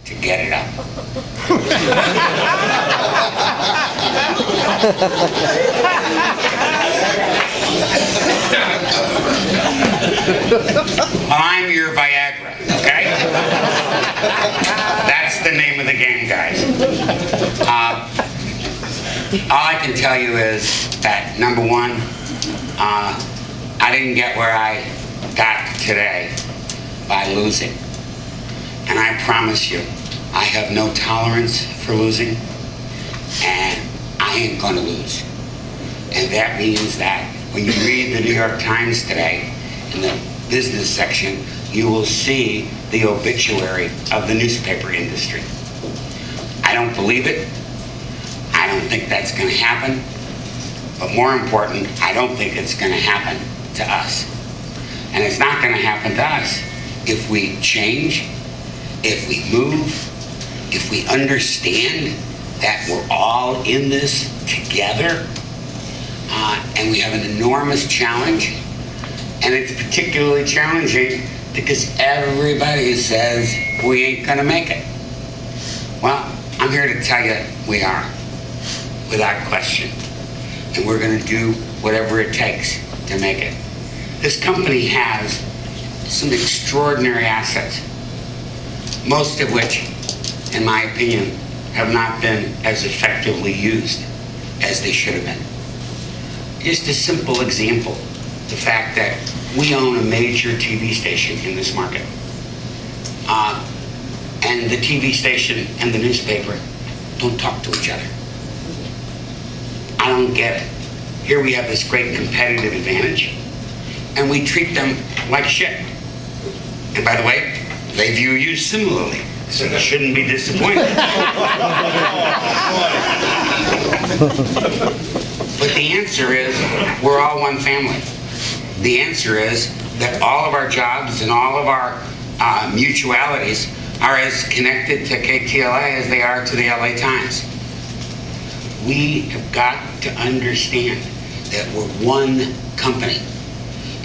to get it up. Well, I'm your Viagra, okay? That's the name of the game, guys. All I can tell you is that, number one, I didn't get where I got today by losing. And I promise you, I have no tolerance for losing, and I ain't gonna lose. And that means that when you read the New York Times today, in the business section, you will see the obituary of the newspaper industry. I don't believe it. I don't think that's gonna happen. But more important, I don't think it's gonna happen to us. And it's not gonna happen to us if we change, if we move, if we understand that we're all in this together, and we have an enormous challenge. And it's particularly challenging because everybody says we ain't gonna make it. Well, I'm here to tell you we are, without question. And we're gonna do whatever it takes to make it. This company has some extraordinary assets, most of which, in my opinion, have not been as effectively used as they should have been. Just a simple example, the fact that we own a major TV station in this market. And the TV station and the newspaper don't talk to each other. I don't get it. Here we have this great competitive advantage, and we treat them like shit. And by the way, they view you similarly, so you shouldn't be disappointed. But the answer is, we're all one family. The answer is that all of our jobs and all of our mutualities are as connected to KTLA as they are to the LA Times. We have got to understand that we're one company,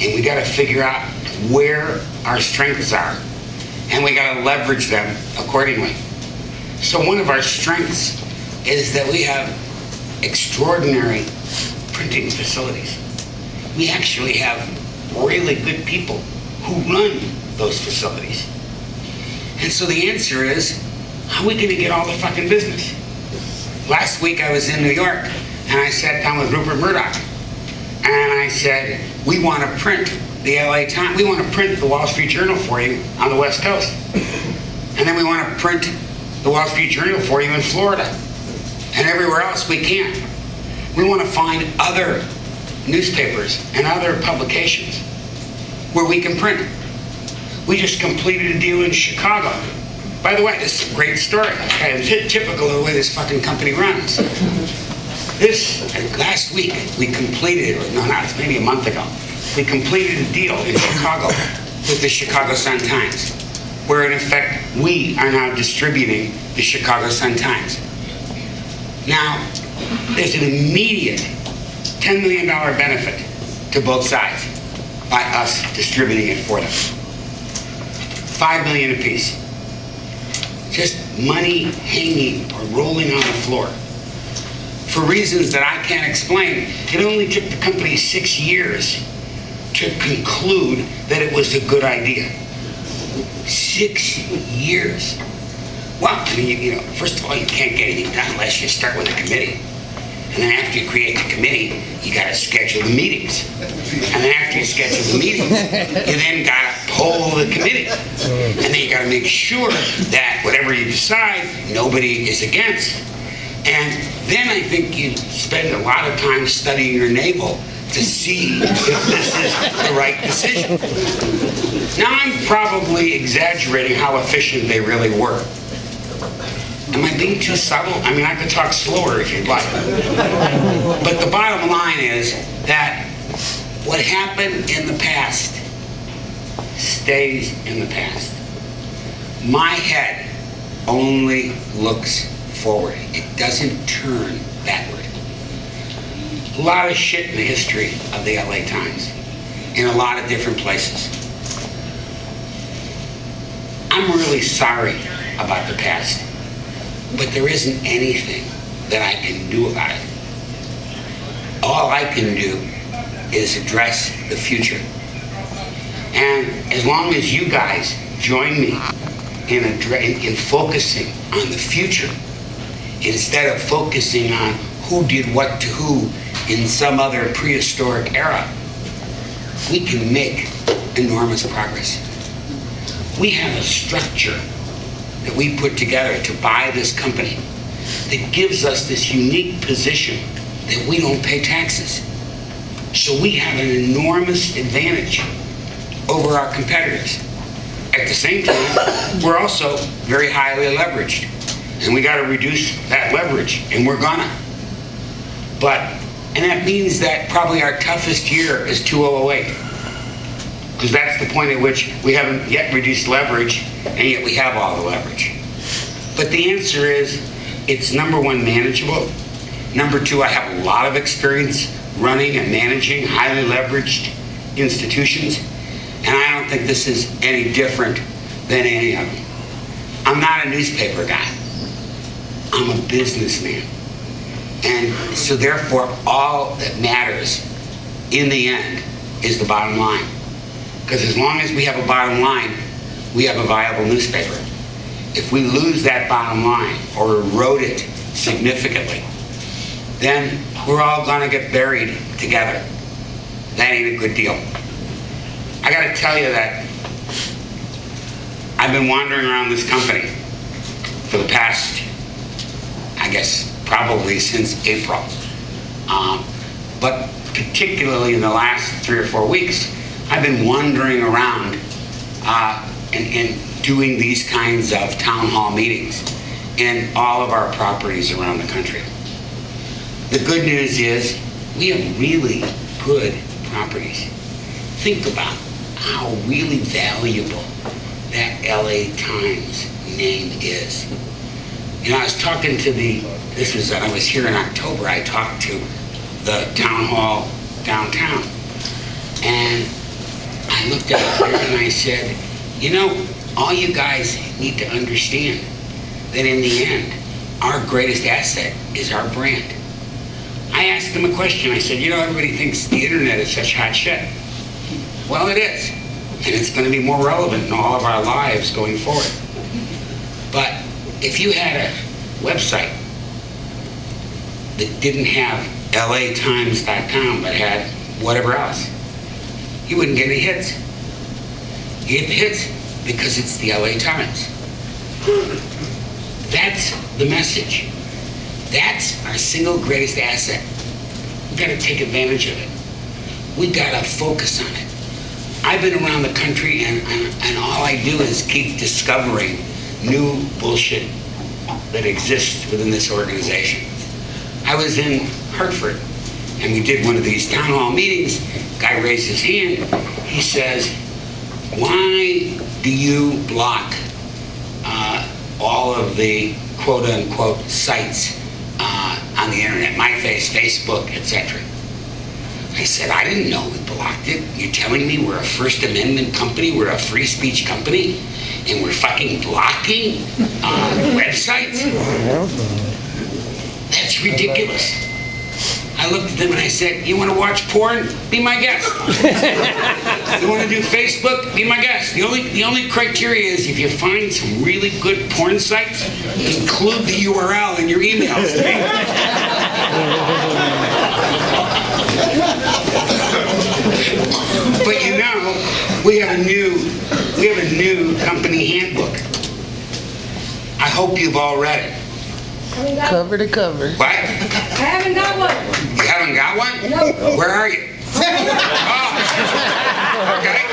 and we got to figure out where our strengths are, and we got to leverage them accordingly. So one of our strengths is that we have extraordinary printing facilities. We actually have really good people who run those facilities. And so the answer is, how are we gonna get all the fucking business? Last week I was in New York, and I sat down with Rupert Murdoch, and I said, we want to print the LA Times, we want to print the Wall Street Journal for you on the West Coast. And then we want to print the Wall Street Journal for you in Florida. And everywhere else we can't. We want to find other newspapers and other publications where we can print. We just completed a deal in Chicago. By the way, this is a great story. Okay, it's typical of the way this fucking company runs. Last week, we completed, it's maybe a month ago, we completed a deal in Chicago with the Chicago Sun-Times, where in effect, we are now distributing the Chicago Sun-Times. Now, there's an immediate $10 million benefit to both sides by us distributing it for them. $5 million apiece. Just money hanging or rolling on the floor. For reasons that I can't explain, it only took the company 6 years to conclude that it was a good idea. 6 years. Well, I mean, first of all, you can't get anything done unless you start with a committee. And then after you create the committee, you got to schedule the meetings. And then after you schedule the meetings, you then got to poll the committee. And then you got to make sure that whatever you decide, nobody is against. And then I think you spend a lot of time studying your navel to see if this is the right decision. Now, I'm probably exaggerating how efficient they really were. Am I being too subtle? I mean, I could talk slower if you'd like. But the bottom line is that what happened in the past stays in the past. My head only looks forward. It doesn't turn backward. A lot of shit in the history of the LA Times, in a lot of different places. I'm really sorry about the past, but there isn't anything that I can do about it. All I can do is address the future. And as long as you guys join me in focusing on the future, instead of focusing on who did what to who in some other prehistoric era, we can make enormous progress. We have a structure that we put together to buy this company that gives us this unique position that we don't pay taxes. So we have an enormous advantage over our competitors. At the same time, we're also very highly leveraged, and we got to reduce that leverage, and we're gonna. And that means that probably our toughest year is 2008, because that's the point at which we haven't yet reduced leverage, and yet we have all the leverage. But the answer is, it's number one, manageable. Number two, I have a lot of experience running and managing highly leveraged institutions, and I don't think this is any different than any of them. I'm not a newspaper guy. I'm a businessman. And so therefore, all that matters in the end is the bottom line. Because as long as we have a bottom line, we have a viable newspaper. If we lose that bottom line or erode it significantly, then we're all gonna get buried together. That ain't a good deal. I gotta tell you that I've been wandering around this company for the past, I guess, probably since April. But particularly in the last 3 or 4 weeks, I've been wandering around and doing these kinds of town hall meetings in all of our properties around the country. The good news is we have really good properties. Think about how really valuable that LA Times name is. You know, I was talking to I was here in October, I talked to the town hall downtown, and I looked at it and I said, you know, all you guys need to understand that in the end, our greatest asset is our brand. I asked them a question. I said, you know, everybody thinks the internet is such hot shit. Well, it is. And it's going to be more relevant in all of our lives going forward. But if you had a website that didn't have latimes.com but had whatever else, you wouldn't get any hits. You get the hits because it's the LA Times. That's the message. That's our single greatest asset. We've got to take advantage of it. We've got to focus on it. I've been around the country and all I do is keep discovering new bullshit that exists within this organization. I was in Hartford and we did one of these town hall meetings. Guy raised his hand. He says, why do you block all of the quote unquote sites on the internet, MyFace, Facebook, etc.? I said, I didn't know we blocked it. You're telling me we're a First Amendment company, we're a free speech company, and we're fucking blocking websites? That's ridiculous. I looked at them and I said, you want to watch porn? Be my guest. You want to do Facebook? Be my guest. The only criteria is if you find some really good porn sites, include the URL in your emails to me. But you know, we have a new company handbook. I hope you've all read it. Cover to cover. What? I haven't got one. You haven't got one? No. Where are you? Oh. Okay.